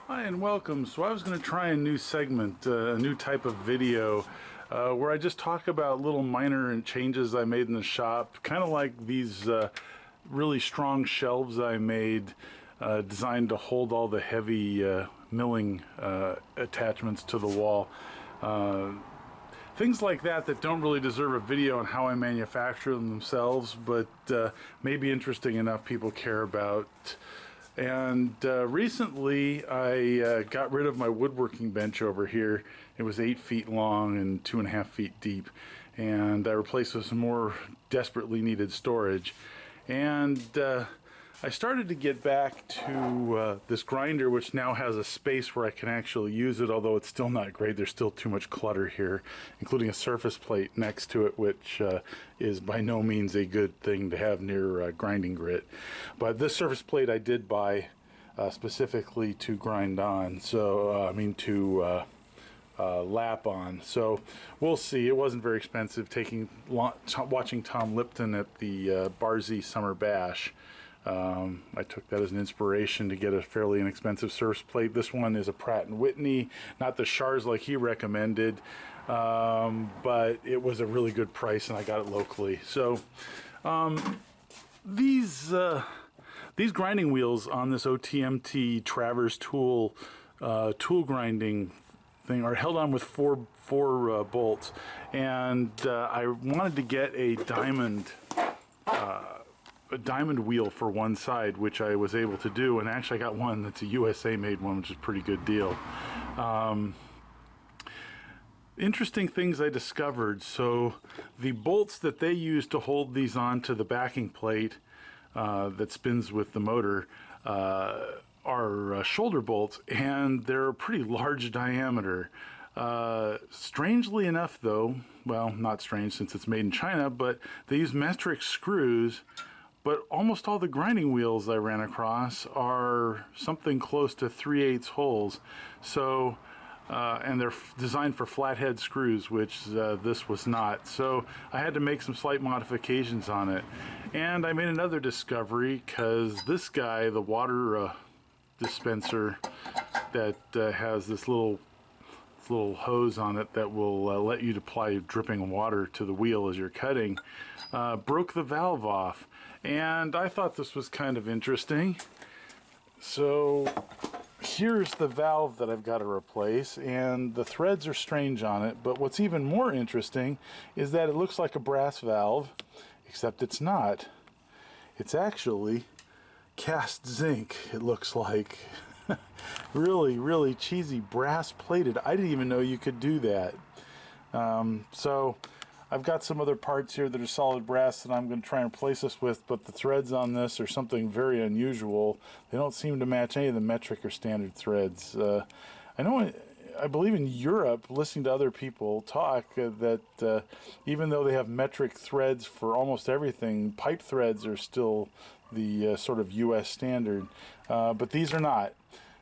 Hi and welcome. So I was going to try a new segment, a new type of video where I just talk about little minor changes I made in the shop, kind of like these really strong shelves I made designed to hold all the heavy milling attachments to the wall. Things like that don't really deserve a video on how I manufacture them themselves, but may be interesting enough people care about. And recently I got rid of my woodworking bench over here. It was 8 feet long and 2.5 feet deep, and I replaced it with some more desperately needed storage. And I started to get back to this grinder, which now has a space where I can actually use it, although it's still not great. There's still too much clutter here, including a surface plate next to it, which is by no means a good thing to have near grinding grit. But this surface plate I did buy specifically to grind on, so to lap on. So we'll see. It wasn't very expensive. Watching Tom Lipton at the Barzy Summer Bash, I took that as an inspiration to get a fairly inexpensive surface plate. This one is a Pratt & Whitney, not the Shars like he recommended, but it was a really good price and I got it locally. So these grinding wheels on this OTMT Travers tool grinding thing are held on with four bolts, and I wanted to get a diamond wheel for one side, which I was able to do, and actually I got one that's a USA made one, which is a pretty good deal. Interesting things I discovered. So the bolts that they use to hold these onto the backing plate that spins with the motor are shoulder bolts, and they're a pretty large diameter. Strangely enough though, well, not strange since it's made in China, but they use metric screws, but almost all the grinding wheels I ran across are something close to 3/8 holes. So and they're designed for flathead screws, which this was not. So I had to make some slight modifications on it. And I made another discovery, because this guy, the water dispenser that has this little hose on it that will let you apply dripping water to the wheel as you're cutting, broke the valve off. And I thought this was kind of interesting. So here's the valve that I've got to replace, and the threads are strange on it, but what's even more interesting is that it looks like a brass valve, except it's not. It's actually cast zinc, it looks like. Really cheesy, brass plated. I didn't even know you could do that. So I've got some other parts here that are solid brass that I'm going to try and replace this with, but the threads on this are something very unusual. They don't seem to match any of the metric or standard threads. I believe in Europe, listening to other people talk, that even though they have metric threads for almost everything, pipe threads are still the sort of US standard, but these are not.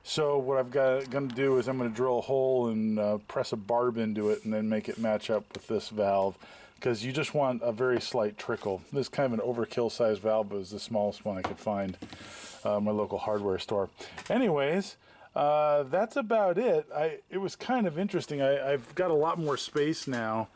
So what I've going to do is I'm going to drill a hole and press a barb into it and then make it match up with this valve, because you just want a very slight trickle. This is kind of an overkill size valve, but it was the smallest one I could find my local hardware store. Anyways, that's about it. It was kind of interesting. I've got a lot more space now,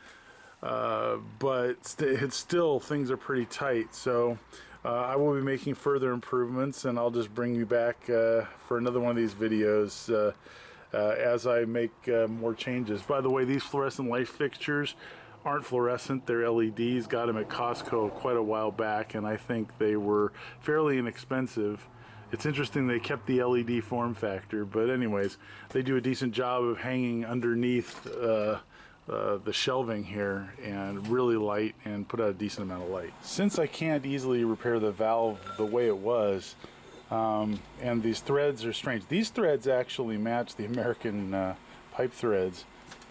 but it's still, things are pretty tight. So I will be making further improvements, and I'll just bring you back for another one of these videos as I make more changes. By the way, these fluorescent light fixtures aren't fluorescent, they're LEDs. Got them at Costco quite a while back, and I think they were fairly inexpensive. It's interesting they kept the LED form factor, but anyways, they do a decent job of hanging underneath the shelving here, and really light, and put out a decent amount of light. Since I can't easily repair the valve the way it was, and these threads are strange. These threads actually match the American pipe threads.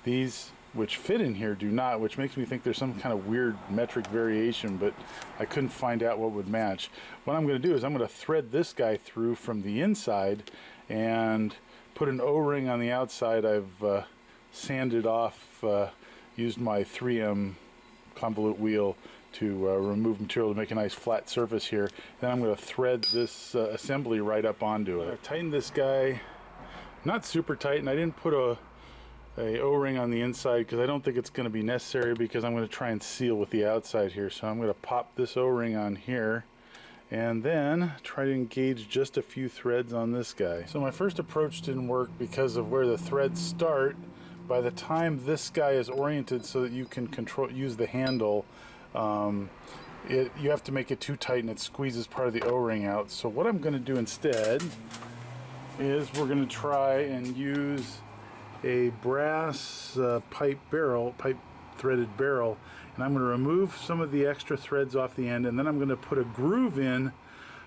These, which fit in here, do not, which makes me think there's some kind of weird metric variation, but I couldn't find out what would match. What I'm going to do is I'm going to thread this guy through from the inside and put an O-ring on the outside. I've sanded off, used my 3M convolute wheel to remove material to make a nice flat surface here. Then I'm going to thread this assembly right up onto it. Tighten this guy Not super tight, and I didn't put a O-ring on the inside because I don't think it's going to be necessary, because I'm going to try and seal with the outside here. So I'm going to pop this O-ring on here and then try to engage just a few threads on this guy. So my first approach didn't work because of where the threads start. By the time this guy is oriented so that you can use the handle, you have to make it too tight and it squeezes part of the O-ring out. So what I'm going to do instead is we're going to try and use a brass pipe threaded barrel, and I'm going to remove some of the extra threads off the end, and then I'm going to put a groove in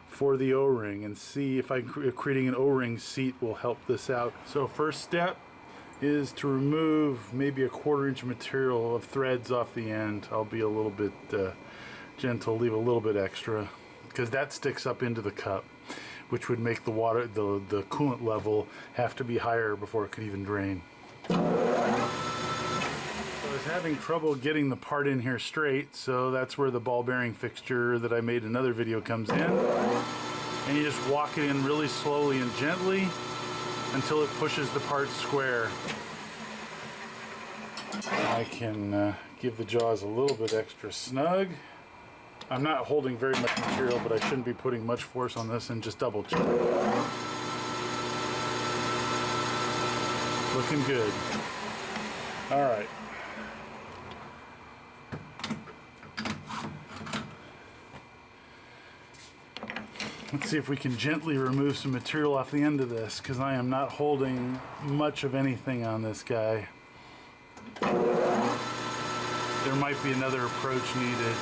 for the O-ring and see if creating an O-ring seat will help this out. So first step is to remove maybe a 1/4 inch material of threads off the end. I'll be a little bit gentle, leave a little bit extra, because that sticks up into the cup, which would make the water, the coolant level have to be higher before it could even drain. So I was having trouble getting the part in here straight, so that's where the ball bearing fixture that I made in another video comes in. And you just walk it in really slowly and gently until it pushes the part square. I can give the jaws a little bit extra snug. I'm not holding very much material, but I shouldn't be putting much force on this, and just double check. Looking good. All right. Let's see if we can gently remove some material off the end of this, because I am not holding much of anything on this guy. There might be another approach needed.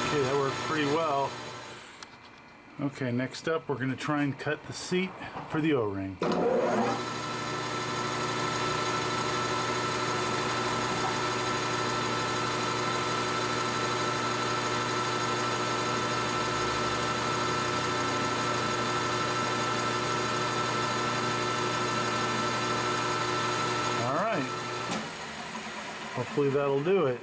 Okay, that worked pretty well. Okay, next up we're going to try and cut the seat for the O-ring. All right, hopefully that'll do it.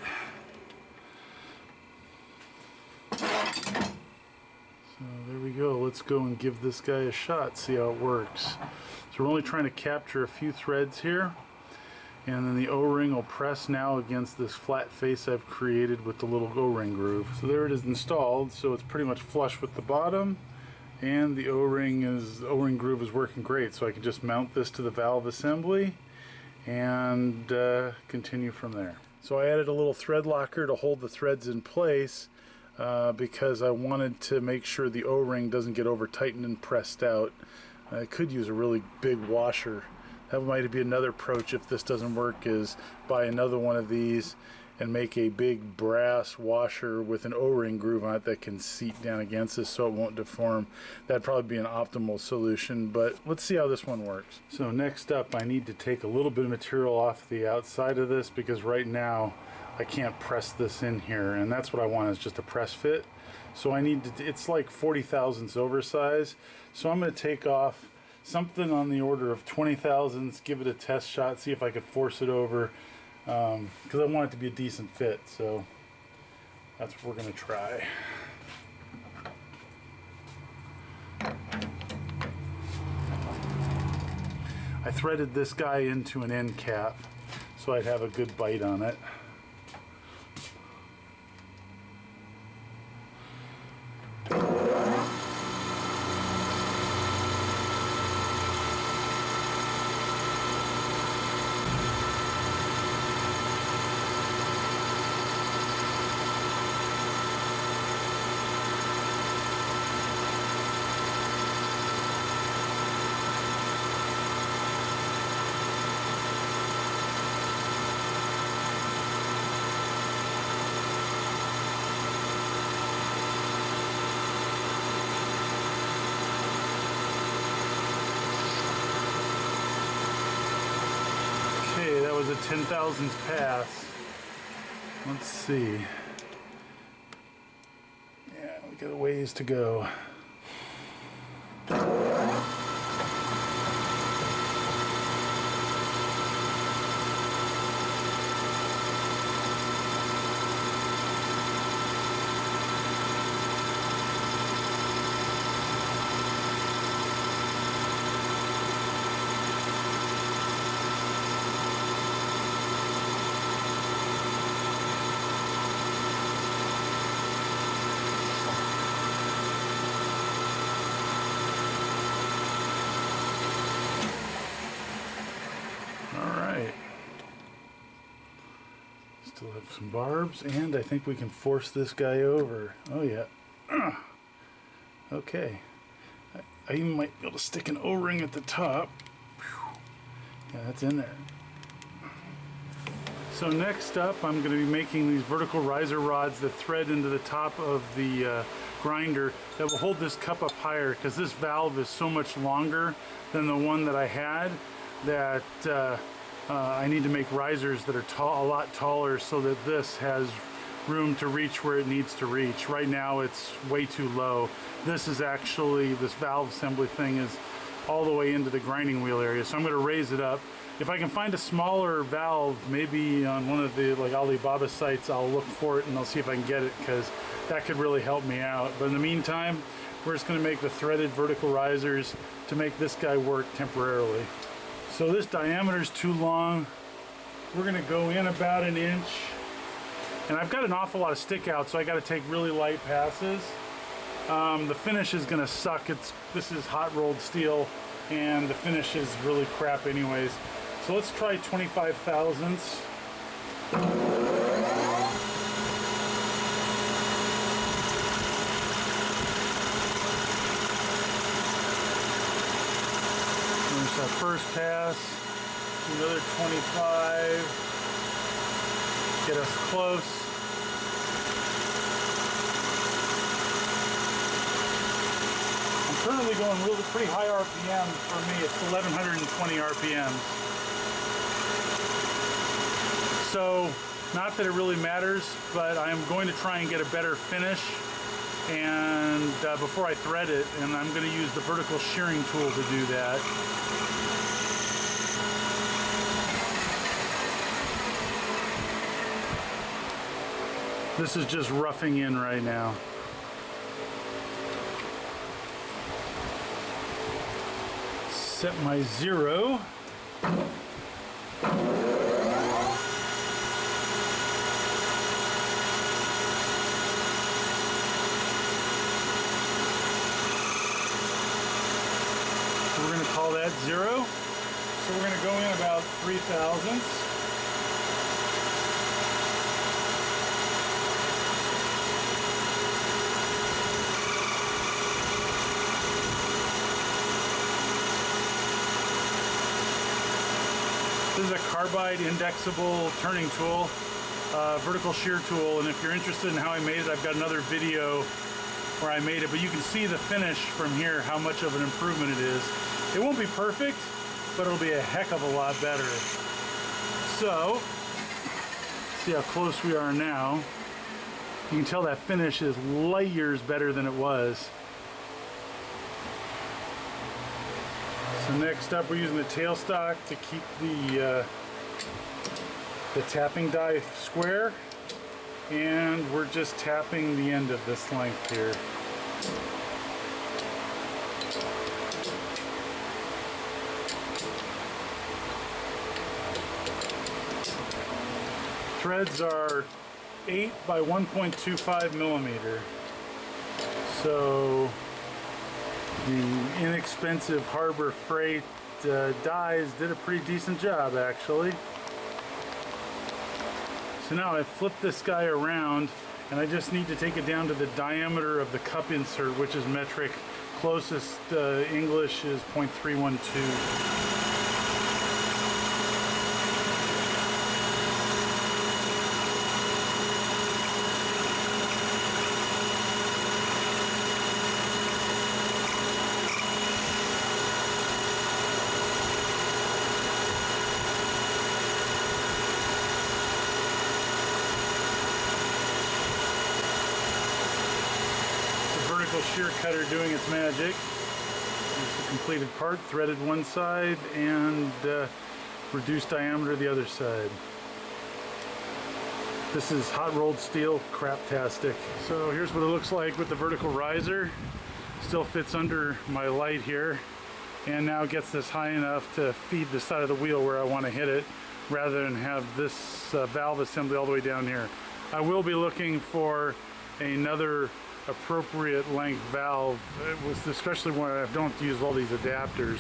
There we go. Let's go and give this guy a shot, see how it works. So we're only trying to capture a few threads here, and then the O-ring will press now against this flat face I've created with the little O-ring groove. So there it is installed, so it's pretty much flush with the bottom, and the O-ring groove is working great. So I can just mount this to the valve assembly and continue from there. So I added a little thread locker to hold the threads in place, because I wanted to make sure the O-ring doesn't get over tightened and pressed out. I could use a really big washer. That might be another approach if this doesn't work, is buy another one of these and make a big brass washer with an O-ring groove on it that can seat down against this so it won't deform. That'd probably be an optimal solution, but let's see how this one works. So next up, I need to take a little bit of material off the outside of this, because right now I can't press this in here, and that's what I want, is just a press fit. So I need to, it's like 40 thousandths oversized, so I'm going to take off something on the order of 20 thousandths, give it a test shot, see if I could force it over, because I want it to be a decent fit. So that's what we're going to try. I threaded this guy into an end cap so I'd have a good bite on it. a 10,000ths pass. Let's see. Yeah, we got a ways to go. Still have some barbs, and I think we can force this guy over. Oh yeah. Okay. I even might be able to stick an O-ring at the top. Yeah, that's in there. So next up, I'm going to be making these vertical riser rods that thread into the top of the grinder that will hold this cup up higher, because this valve is so much longer than the one that I had that I need to make risers that are a lot taller so that this has room to reach where it needs to reach. Right now it's way too low. This is actually, this valve assembly thing is all the way into the grinding wheel area, so I'm going to raise it up. If I can find a smaller valve, maybe on one of the like Alibaba sites, I'll look for it and I'll see if I can get it, because that could really help me out. But in the meantime, we're just going to make the threaded vertical risers to make this guy work temporarily. So this diameter is too long. We're going to go in about 1 inch. And I've got an awful lot of stick out, so I got to take really light passes. The finish is going to suck. This is hot rolled steel, and the finish is really crap anyways. So let's try 25 thousandths. There's our first pass. Another 25. Get us close. I'm currently going pretty high RPM for me. It's 1120 RPM. So, not that it really matters, but I'm going to try and get a better finish and before I thread it, and I'm going to use the vertical shearing tool to do that. This is just roughing in right now. Set my 0. We're going to call that 0. So we're going to go in about 3 thousandths. This is a carbide indexable turning tool, vertical shear tool, and if you're interested in how I made it, I've got another video where I made it, but you can see the finish from here, how much of an improvement it is. It won't be perfect, but it'll be a heck of a lot better. So, see how close we are now. You can tell that finish is light years better than it was. So next up, we're using the tailstock to keep the tapping die square, and we're just tapping the end of this length here. Threads are 8 by 1.25 millimeter. So the inexpensive Harbor Freight dies did a pretty decent job, actually. So now I flip this guy around, and I just need to take it down to the diameter of the cup insert, which is metric. Closest English is 0.312. shear cutter doing its magic. Here's the completed part, threaded one side and reduced diameter the other side. This is hot rolled steel, craptastic. So here's what it looks like with the vertical riser. Still fits under my light here, and now gets this high enough to feed the side of the wheel where I want to hit it, rather than have this valve assembly all the way down here. I will be looking for another appropriate length valve, especially when I don't have to use all these adapters.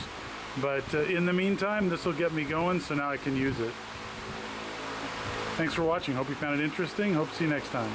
But in the meantime, this will get me going, so now I can use it. Thanks for watching. Hope you found it interesting. Hope to see you next time.